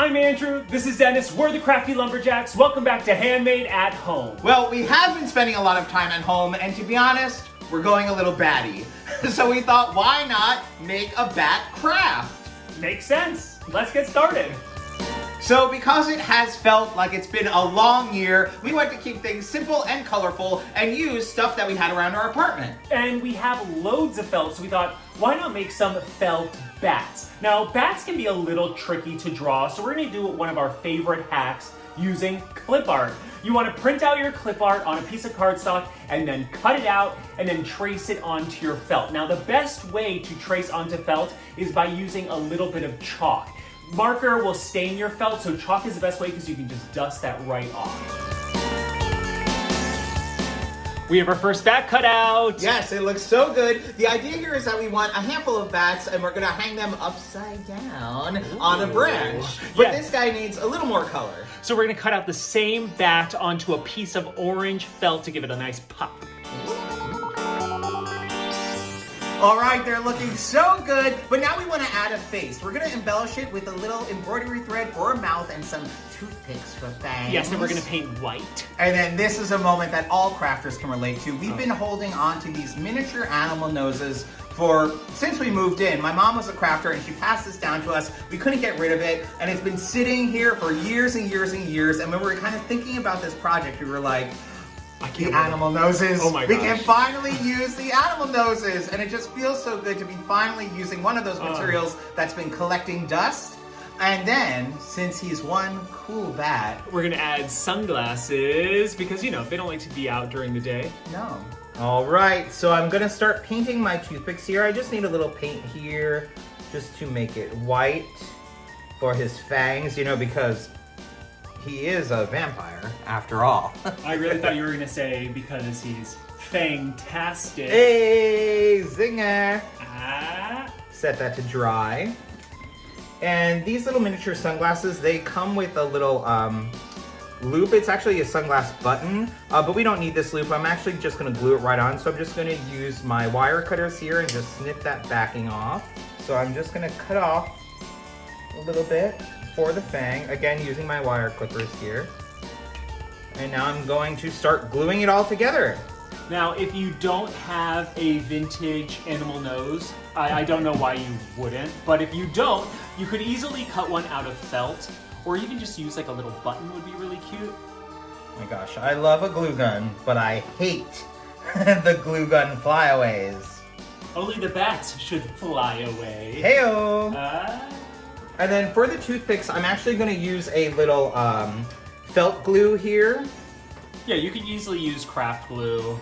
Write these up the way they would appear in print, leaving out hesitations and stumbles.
I'm Andrew, this is Dennis, we're the Crafty Lumberjacks. Welcome back to Handmade at Home. Well, we have been spending a lot of time at home, and to be honest, we're going a little batty. So we thought, why not make a bat craft? Makes sense. Let's get started. So because it has felt like it's been a long year, we want to keep things simple and colorful and use stuff that we had around our apartment. And we have loads of felt, so we thought, why not make some felt bats? Now, bats can be a little tricky to draw, so we're going to do one of our favorite hacks using clip art. You want to print out your clip art on a piece of cardstock and then cut it out and then trace it onto your felt. Now, the best way to trace onto felt is by using a little bit of chalk. Marker will stain your felt, so chalk is the best way because you can just dust that right off. We have our first bat cut out. Yes, it looks so good. The idea here is that we want a handful of bats and we're gonna hang them upside down on a branch. But this guy needs a little more color. So we're gonna cut out the same bat onto a piece of orange felt to give it a nice pop. All right, they're looking so good, but now we want to add a face. We're going to embellish it with a little embroidery thread for a mouth and some toothpicks for fangs. Yes, and we're going to paint white. And then this is a moment that all crafters can relate to. We've been holding on to these miniature animal noses since we moved in. My mom was a crafter and she passed this down to us. We couldn't get rid of it, and it's been sitting here for years and years and years. And when we were kind of thinking about this project, we were like, the animal noses. Oh my gosh. We can finally use the animal noses, and it just feels so good to be finally using one of those materials that's been collecting dust. And then, since he's one cool bat, we're gonna add sunglasses because, you know, they don't like to be out during the day. No. All right, so I'm gonna start painting my toothpicks here. I just need a little paint here just to make it white for his fangs, you know, because he is a vampire, after all. I really thought you were gonna say because he's FANG-tastic. Hey, zinger! Ah. Set that to dry. And these little miniature sunglasses, they come with a little loop. It's actually a sunglass button, but we don't need this loop. I'm actually just gonna glue it right on. So I'm just gonna use my wire cutters here and just snip that backing off. So I'm just gonna cut off a little bit for the fang, again using my wire clippers here. And now I'm going to start gluing it all together. Now, if you don't have a vintage animal nose, I don't know why you wouldn't, but if you don't, you could easily cut one out of felt, or even just use like a little button would be really cute. Oh my gosh, I love a glue gun, but I hate the glue gun flyaways. Only the bats should fly away. Heyo! And then for the toothpicks, I'm actually going to use a little felt glue here. Yeah, you could easily use craft glue.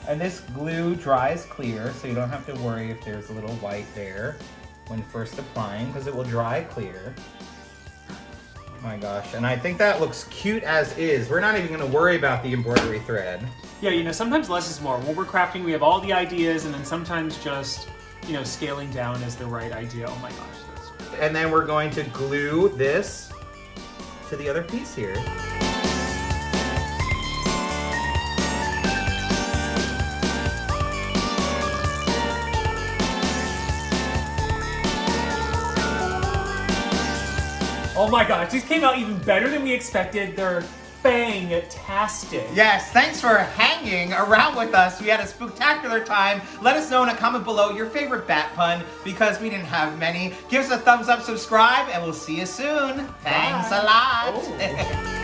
And this glue dries clear, so you don't have to worry if there's a little white there when first applying, because it will dry clear. Oh my gosh, and I think that looks cute as is. We're not even going to worry about the embroidery thread. Yeah, you know, sometimes less is more. When we're crafting, we have all the ideas, and then sometimes just, you know, scaling down is the right idea. Oh my gosh. And then we're going to glue this to the other piece here. Oh my gosh, these came out even better than we expected. They're FANG-tastic. Yes, thanks for hanging around with us. We had a spectacular time. Let us know in a comment below your favorite bat pun, because we didn't have many. Give us a thumbs up, subscribe, and we'll see you soon. Thanks a lot.